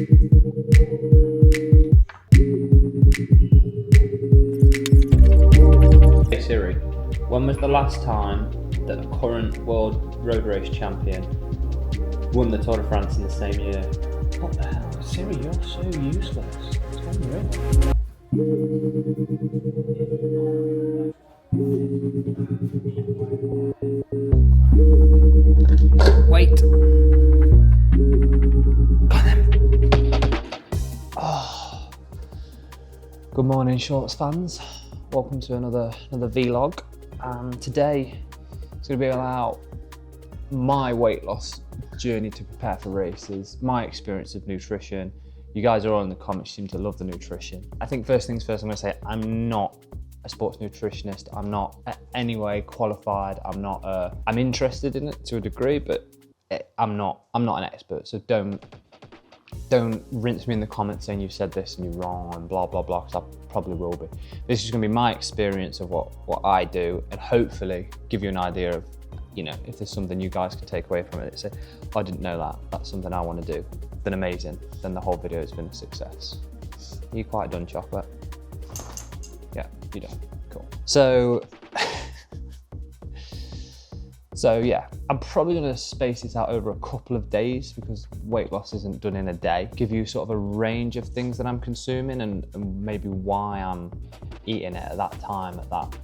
Hey Siri, when was the last time that a current world road race champion won the Tour de France in the same year? What the hell? Siri, you're so useless. It's unreal. Wait. Got him. Oh. Good morning, Shorts fans. Welcome to another vlog. Today it's going to be about my weight loss journey to prepare for races, my experience of nutrition. You guys are all in the comments, you seem to love the nutrition. I think first things first, I'm going to say I'm not a sports nutritionist. I'm not in any way qualified. I'm interested in it to a degree, but I'm not an expert. So don't rinse me in the comments saying you've said this and you're wrong and blah, blah, blah, because I probably will be. This is gonna be my experience of what I do, and hopefully give you an idea of, you know, if there's something you guys can take away from it. Say, oh, I didn't know that, that's something I wanna do, then amazing. Then the whole video has been a success. Are you quite done, chocolate? Yeah, you're done, cool. So yeah, I'm probably gonna space it out over a couple of days because weight loss isn't done in a day. Give you sort of a range of things that I'm consuming and maybe why I'm eating it at that time, at that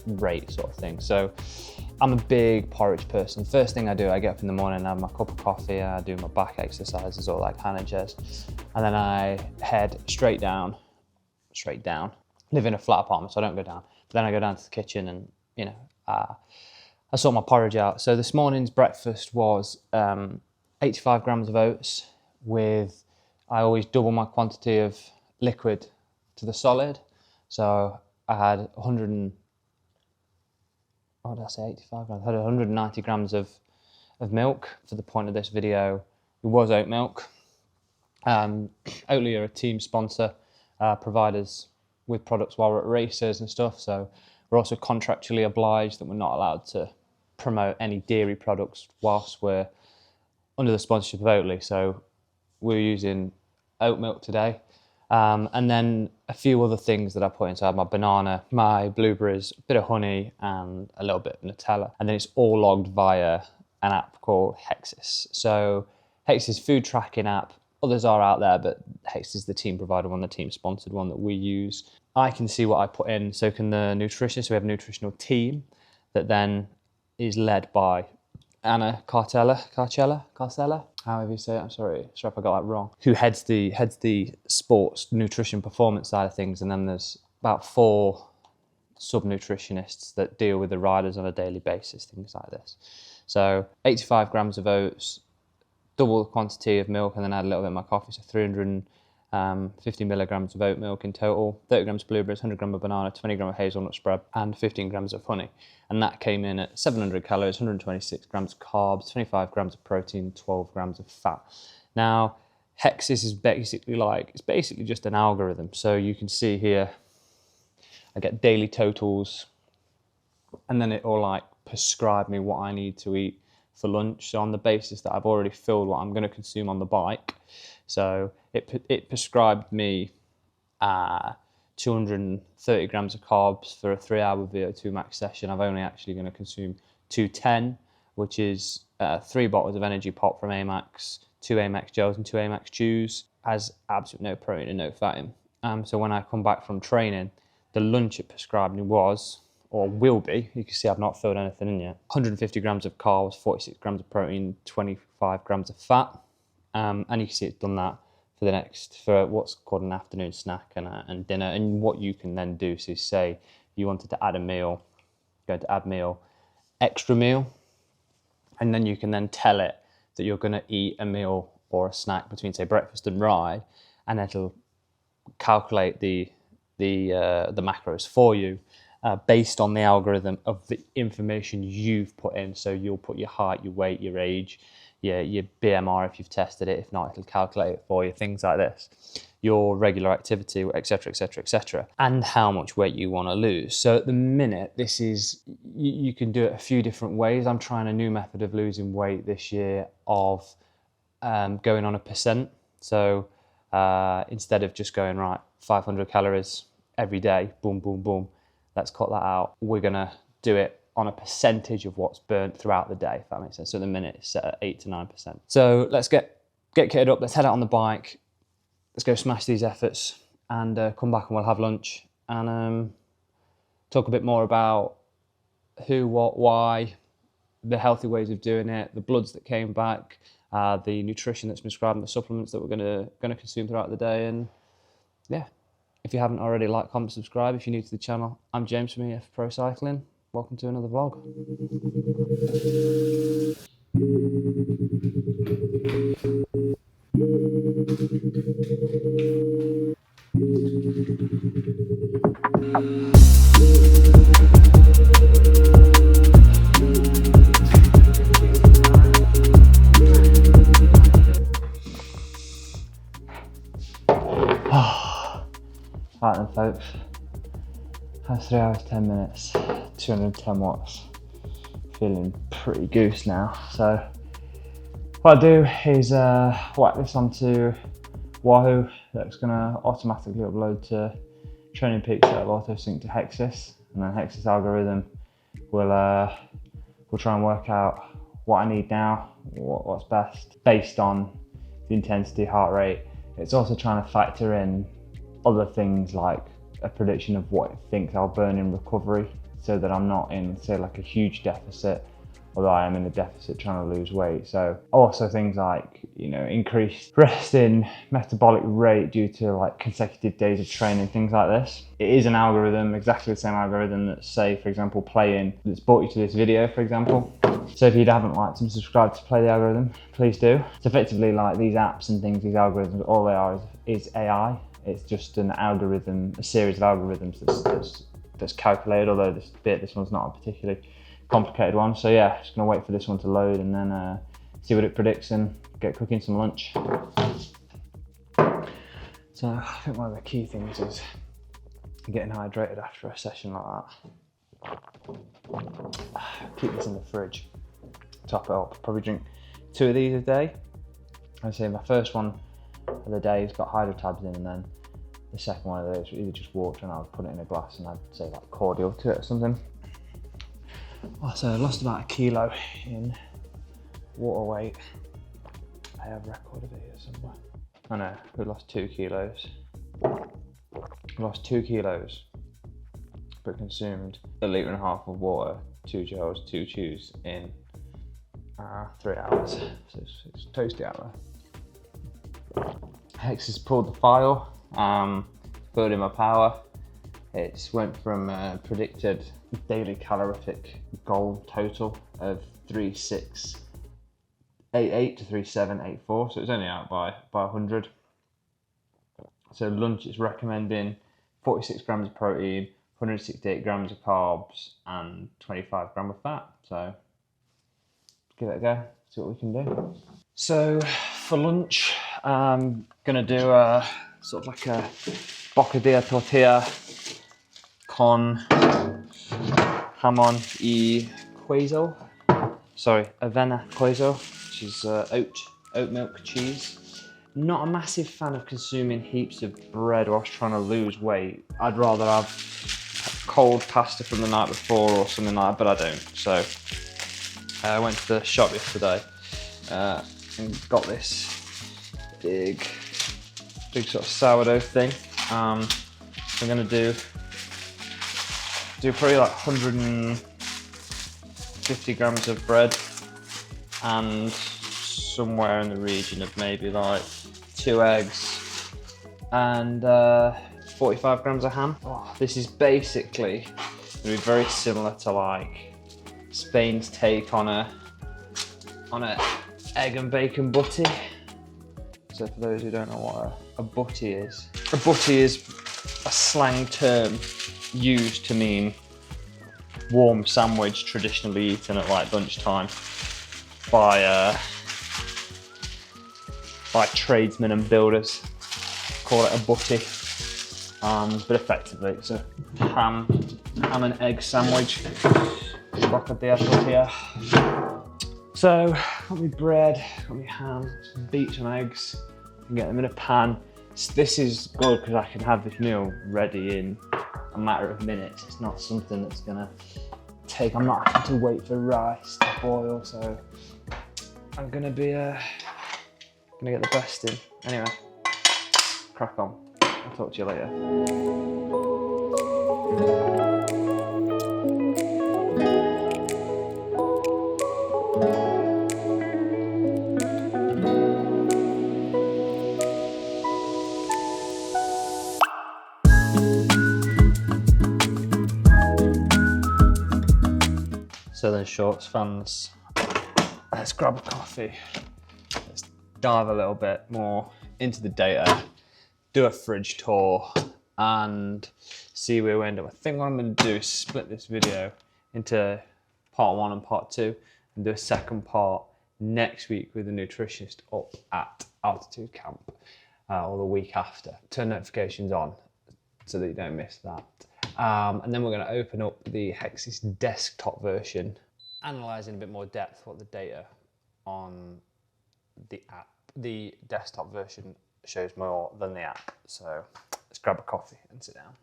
rate sort of thing. So I'm a big porridge person. First thing I do, I get up in the morning, I have my cup of coffee, I do my back exercises, all that kind of jazz. And then I head straight down. Live in a flat apartment, so I don't go down. But then I go down to the kitchen and, you know, I sort my porridge out. So this morning's breakfast was 85 grams of oats with, I always double my quantity of liquid to the solid. So I had 190 grams of milk. For the point of this video, it was oat milk. Oatly are a team sponsor, provide us with products while we're at races and stuff. So we're also contractually obliged that we're not allowed to promote any dairy products whilst we're under the sponsorship of Oatly. So we're using oat milk today. And then a few other things that I put inside: my banana, my blueberries, a bit of honey, and a little bit of Nutella. And then it's all logged via an app called HEXIS. So HEXIS food tracking app. Others are out there, but HEXIS is the team provider one, the team sponsored one that we use. I can see what I put in, so can the nutritionist. We have a nutritional team that then is led by Anna Carcella, however you say it. I'm sorry if I got that wrong. Who heads the sports nutrition performance side of things, and then there's about 4 sub-nutritionists that deal with the riders on a daily basis, things like this. So 85 grams of oats, double the quantity of milk, and then add a little bit of my coffee, so 350 milligrams of oat milk in total, 30 grams of blueberries, 100 grams of banana, 20 grams of hazelnut spread, and 15 grams of honey. And that came in at 700 calories, 126 grams of carbs, 25 grams of protein, 12 grams of fat. Now, HEXIS is basically just an algorithm. So you can see here, I get daily totals, and then it will prescribe me what I need to eat for lunch. So on the basis that I've already filled what I'm going to consume on the bike, so it prescribed me 230 grams of carbs for a 3-hour VO2 max session. I'm only actually going to consume 210, which is 3 bottles of energy pop from Amax, 2 Amax gels and 2 Amax chews. Has absolutely no protein and no fat in. So when I come back from training, the lunch it prescribed me was, or will be, you can see I've not filled anything in yet, 150 grams of carbs, 46 grams of protein, 25 grams of fat. And you can see it's done that for what's called an afternoon snack and dinner. And what you can then do is say you wanted to add a meal, go to add meal, extra meal, and then you can then tell it that you're going to eat a meal or a snack between, say, breakfast and ride, and it'll calculate the macros for you based on the algorithm of the information you've put in. So you'll put your height, your weight, your age, your BMR if you've tested it. If not, it'll calculate it for you, things like this, your regular activity, etc., etc., etc., and how much weight you want to lose. So at the minute, this is, you can do it a few different ways. I'm trying a new method of losing weight this year of going on a percent. So instead of just going, right, 500 calories every day, boom, boom, boom, let's cut that out. We're gonna do it on a percentage of what's burnt throughout the day, if that makes sense. So at the minute it's set at 8 to 9%. So let's get kitted up, let's head out on the bike, let's go smash these efforts, and come back and we'll have lunch and talk a bit more about who, what, why, the healthy ways of doing it, the bloods that came back, the nutrition that's prescribed, and the supplements that we're gonna consume throughout the day. And yeah, if you haven't already, like, comment, subscribe. If you're new to the channel, I'm James from EF Pro Cycling. Welcome to another vlog. Right then, folks, that's 3 hours 10 minutes, 210 watts, feeling pretty goose now. So what I do is whack this onto Wahoo. That's going to automatically upload to Training Peaks that will auto sync to HEXIS, and then HEXIS algorithm will try and work out what I need now, what's best based on the intensity, heart rate. It's also trying to factor in other things like a prediction of what it thinks I'll burn in recovery, so that I'm not in, say, like a huge deficit, although I am in a deficit trying to lose weight. So also things like, you know, increased resting metabolic rate due to like consecutive days of training, things like this. It is an algorithm, exactly the same algorithm that, say, for example, that's brought you to this video, for example. So if you haven't liked and subscribed to Play the Algorithm, please do. It's effectively like these apps and things, these algorithms, all they are is AI. It's just an algorithm, a series of algorithms that's calculated, although this one's not a particularly complicated one. So yeah, just gonna wait for this one to load and then see what it predicts and get cooking some lunch. So I think one of the key things is getting hydrated after a session like that. Keep this in the fridge, top it up, probably drink 2 of these a day. I'd say my first one of the day has got hydro tabs in, and then the second one of those either just water, and I would put it in a glass and I'd say like cordial to it or something. Oh, so I lost about 1 kilo in water weight. I have a record of it here somewhere. I know, we lost 2 kilos. We lost 2 kilos, but consumed 1.5 litres of water, 2 gels, 2 chews in 3 hours. So it's toasty out there. HEXIS pulled the file, filled in my power. It went from predicted daily calorific goal total of 3688 to 3784, so it's only out by 100. So lunch is recommending 46 grams of protein, 168 grams of carbs, and 25 grams of fat. So give it a go, see what we can do. So for lunch, I'm gonna do a sort of like a bocadilla tortilla con jamon y queso. Sorry, avena queso, which is oat milk cheese. Not a massive fan of consuming heaps of bread whilst trying to lose weight. I'd rather have cold pasta from the night before or something like that, but I don't. So I went to the shop yesterday and got this big sort of sourdough thing. I'm gonna do probably like 150 grams of bread and somewhere in the region of maybe like 2 eggs and 45 grams of ham. Oh, this is basically gonna be very similar to like Spain's take on a egg and bacon butty. So for those who don't know what a butty is a slang term used to mean warm sandwich traditionally eaten at like lunchtime by tradesmen and builders. Call it a butty, but effectively it's a ham and egg sandwich. Bocadilla tortilla. So got me bread, got me ham, some beat some eggs, get them in a pan. So this is good because I can have this meal ready in a matter of minutes. It's not something that's gonna take, I'm not having to wait for rice to boil, so I'm gonna be gonna get the best in. Anyway, crack on. I'll talk to you later. So then, shorts fans, let's grab a coffee. Let's dive a little bit more into the data, do a fridge tour, and see where we end up. I think what I'm going to do is split this video into part 1 and part 2, and do a second part next week with a nutritionist up at altitude camp, or the week after. Turn notifications on so that you don't miss that. And then we're going to open up the HEXIS desktop version, analyze in a bit more depth what the data on the app, the desktop version shows more than the app. So let's grab a coffee and sit down.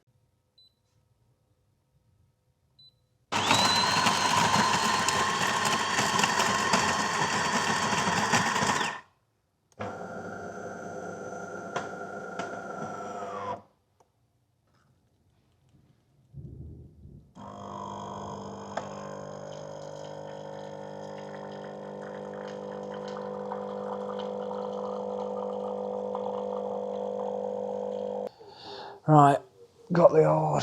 Right, got the old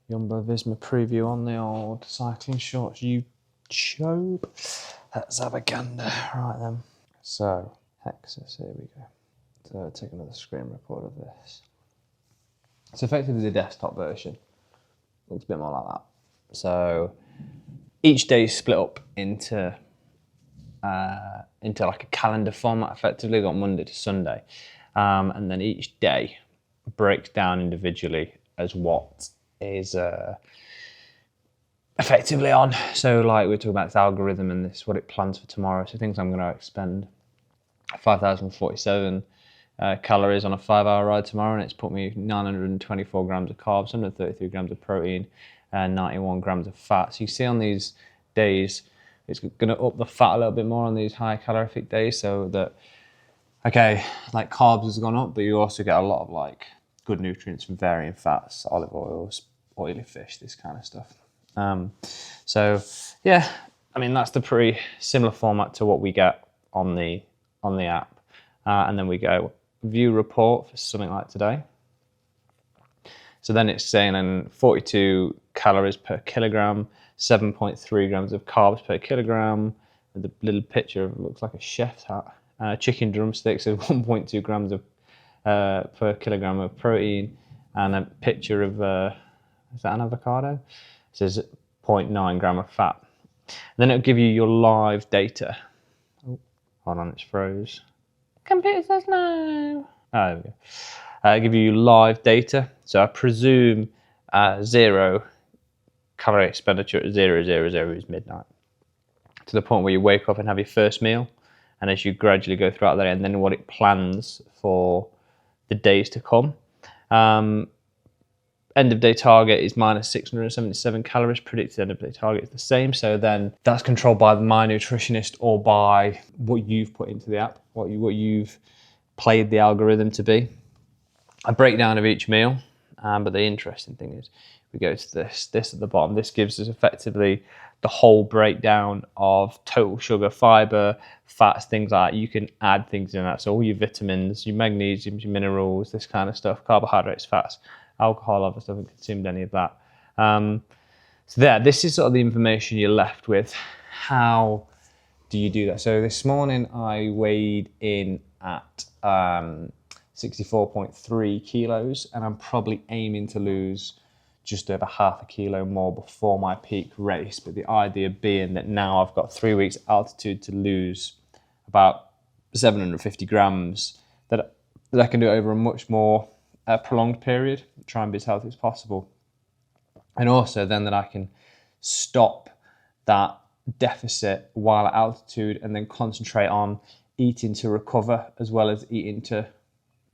Jumbo Visma preview on the old Cycling Shorts YouTube. Let's have a gander. Right then. So, HEXIS, here we go. So, take another screen record of this. It's effectively the desktop version. Looks a bit more like that. So, each day is split up into like a calendar format, effectively. Got Monday to Sunday. And then each day breaks down individually as what is effectively on. So like we're talking about this algorithm and this, what it plans for tomorrow. So things I'm going to expend 5,047 calories on a 5-hour ride tomorrow, and it's put me 924 grams of carbs, 133 grams of protein, and 91 grams of fat. So you see on these days, it's going to up the fat a little bit more on these high calorific days, so that, okay, like carbs has gone up, but you also get a lot of like good nutrients from varying fats, olive oils, oily fish, this kind of stuff. So yeah, I mean, that's the pretty similar format to what we get on the app. And then we go view report for something like today. So then it's saying in 42 calories per kilogram, 7.3 grams of carbs per kilogram, with a little picture of, looks like a chef's hat. Chicken drumsticks at 1.2 grams of per kilogram of protein, and a picture of, is that an avocado? It says 0.9 gram of fat. And then it'll give you your live data. Oh, hold on, it's froze. Computer says no. Oh, there we go. It'll give you live data. So I presume 0 calorie expenditure at 000 is midnight. To the point where you wake up and have your first meal. And as you gradually go throughout the day, and then what it plans for the days to come. End of day target is minus 677 calories. Predicted end of day target is the same. So then that's controlled by my nutritionist or by what you've put into the app, what you've played the algorithm to be. A breakdown of each meal. But the interesting thing is we go to this at the bottom. This gives us effectively the whole breakdown of total sugar, fiber, fats, things like that. You can add things in that. So all your vitamins, your magnesium, your minerals, this kind of stuff, carbohydrates, fats, alcohol, obviously I haven't consumed any of that. So this is sort of the information you're left with. How do you do that? So this morning I weighed in at 64.3 kilos, and I'm probably aiming to lose just over half a kilo more before my peak race. But the idea being that now I've got 3 weeks altitude to lose about 750 grams that I can do over a much more prolonged period, try and be as healthy as possible. And also then that I can stop that deficit while at altitude and then concentrate on eating to recover as well as eating to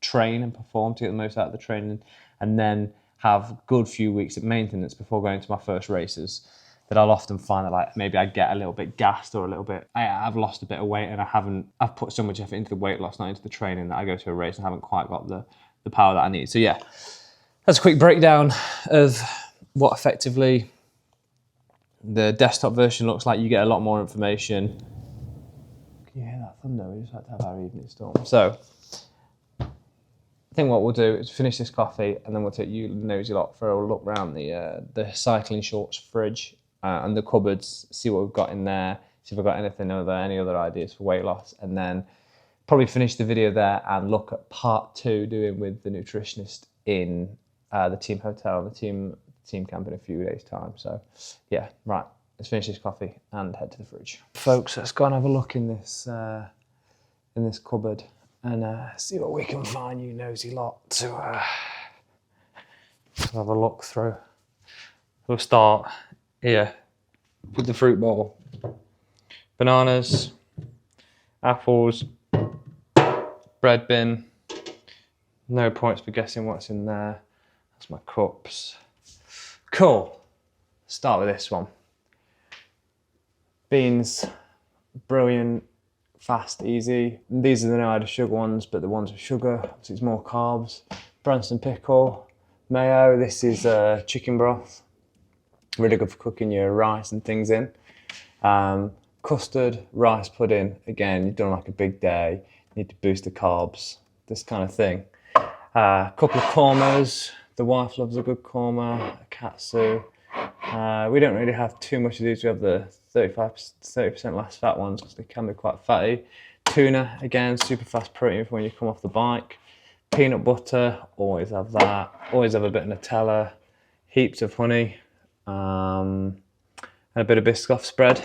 train and perform to get the most out of the training, and then have a good few weeks of maintenance before going to my first races, that I'll often find that like maybe I get a little bit gassed or a little bit, I've lost a bit of weight and I've put so much effort into the weight loss, not into the training, that I go to a race and haven't quite got the power that I need. So yeah, that's a quick breakdown of what effectively the desktop version looks like. You get a lot more information. Can you hear that thunder? We just like to have our evening storm. So I think what we'll do is finish this coffee and then we'll take you nosy lot for a look around the cycling shorts fridge and the cupboards, see what we've got in there, see if we've got any other ideas for weight loss, and then probably finish the video there and look at part 2 doing with the nutritionist in the team hotel, the team camp in a few days time. So yeah, right, let's finish this coffee and head to the fridge. Folks, let's go and have a look in this cupboard and see what we can find, you nosy lot, to have a look through. We'll start here with the fruit bowl. Bananas, apples, bread bin. No points for guessing what's in there. That's my cups. Cool. Start with this one. Beans, brilliant, fast, easy. These are the no added sugar ones, but the ones with sugar, so it's more carbs. Branston pickle, mayo. This is chicken broth. Really good for cooking your rice and things in. Custard, rice pudding. Again, you've done like a big day, you need to boost the carbs, this kind of thing. A couple of kormas. The wife loves a good korma, a katsu. We don't really have too much of these. We have the 30% less fat ones because they can be quite fatty. Tuna, again, super fast protein for when you come off the bike. Peanut butter, always have that. Always have a bit of Nutella. Heaps of honey. And a bit of Biscoff spread.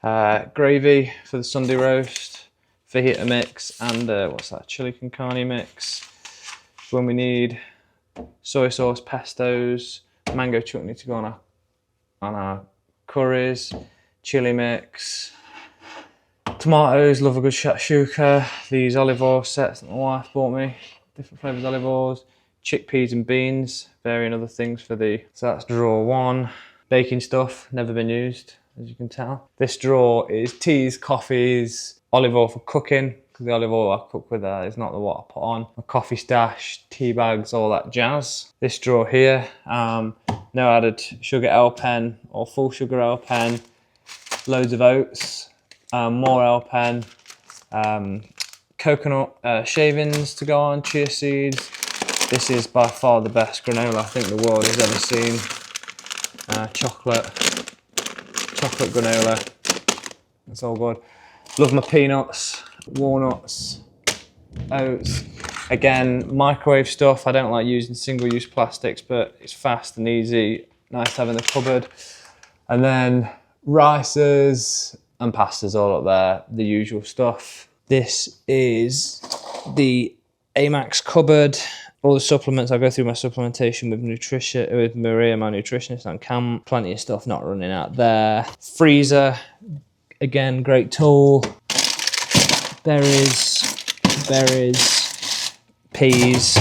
Gravy for the Sunday roast. Fajita mix and what's that? Chili con carne mix. When we need soy sauce, pestos, mango chutney to go on our curries, chili mix, tomatoes, love a good shakshuka, these olive oil sets that my wife bought me, different flavours of olive oils, chickpeas and beans, varying other things for the, so that's drawer 1. Baking stuff, never been used, as you can tell. This drawer is teas, coffees, olive oil for cooking, because the olive oil I cook with is not the what I put on. A coffee stash, tea bags, all that jazz. This drawer here, no added sugar L pen or full sugar L pen, loads of oats, more L pen, coconut shavings to go on, chia seeds. This is by far the best granola I think the world has ever seen. Chocolate granola, it's all good. Love my peanuts, walnuts, oats. Again, microwave stuff. I don't like using single-use plastics, but it's fast and easy. Nice to have in the cupboard. And then rices and pastas all up there, the usual stuff. This is the Amax cupboard. All the supplements, I go through my supplementation with Maria, my nutritionist on camp. Plenty of stuff not running out there. Freezer, again, great tool. Berries, peas,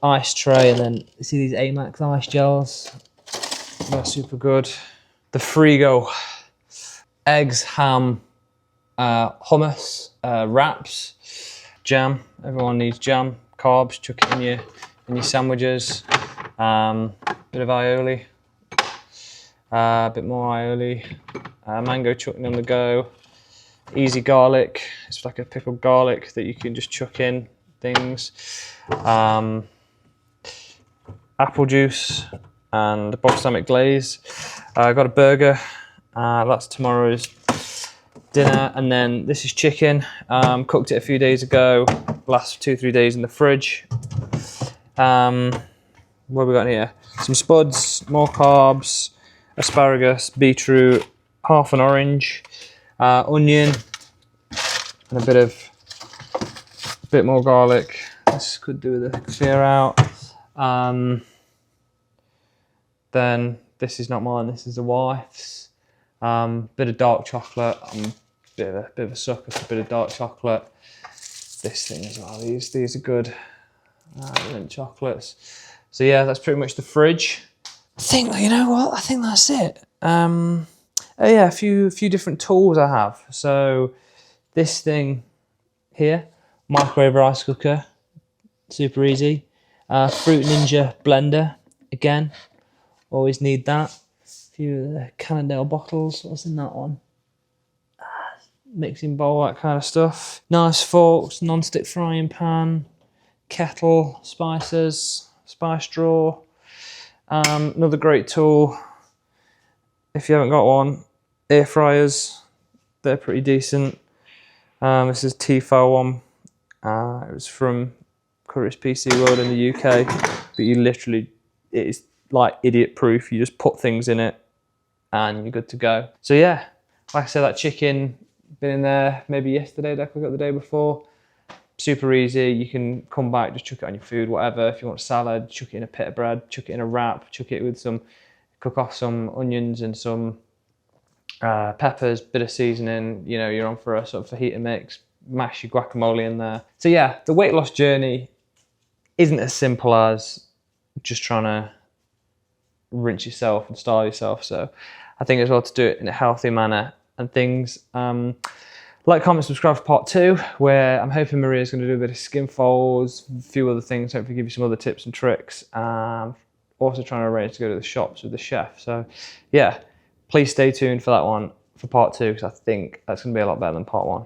ice tray, and then you see these Amax ice gels. They're super good. The Frigo, eggs, ham, hummus, wraps, jam. Everyone needs jam, carbs. Chuck it in your sandwiches. Bit of aioli, a bit more aioli. Mango chutney on the go. Easy garlic. It's like a pickled garlic that you can just chuck in things. Apple juice and balsamic glaze. I got a burger. That's tomorrow's dinner, and then this is chicken. Cooked it a few days ago. Last 2-3 days in the fridge. What have we got here? Some spuds, more carbs, asparagus, beetroot, half an orange, onion, and a bit more garlic. This could do with a clear out. Then this is not mine. This is the wife's. Bit of dark chocolate. I'm a bit of a sucker for a bit of dark chocolate. This thing as well. These are good. Mint chocolates. So yeah, that's pretty much the fridge. I think, you know what? I think that's it. Oh yeah, a few different tools I have. So this thing here, microwave rice cooker, super easy. Fruit Ninja blender, again, always need that. A few of the Cannondale bottles. What's in that one? Mixing bowl, that kind of stuff. Nice forks, non-stick frying pan, kettle, spices, spice drawer. Another great tool, if you haven't got one, air fryers. They're pretty decent. This is Tefal one. It was from Currys PC World in the UK, but you literally, it is like idiot proof. You just put things in it and you're good to go. So yeah, like I said, that chicken, been in there maybe yesterday, did I cook it the day before? Super easy. You can come back, just chuck it on your food, whatever. If you want salad, chuck it in a pita bread, chuck it in a wrap, chuck it with some, cook off some onions and some peppers, bit of seasoning. You know, you're on for a sort of fajita mix. Mash your guacamole in there. So yeah, the weight loss journey isn't as simple as just trying to rinse yourself and starve yourself. So I think as well to do it in a healthy manner and things. Like, comment, subscribe for part 2, where I'm hoping Maria's going to do a bit of skin folds, a few other things, hopefully give you some other tips and tricks. Also trying to arrange to go to the shops with the chef. So yeah, please stay tuned for that one, for part 2, because I think that's going to be a lot better than part 1.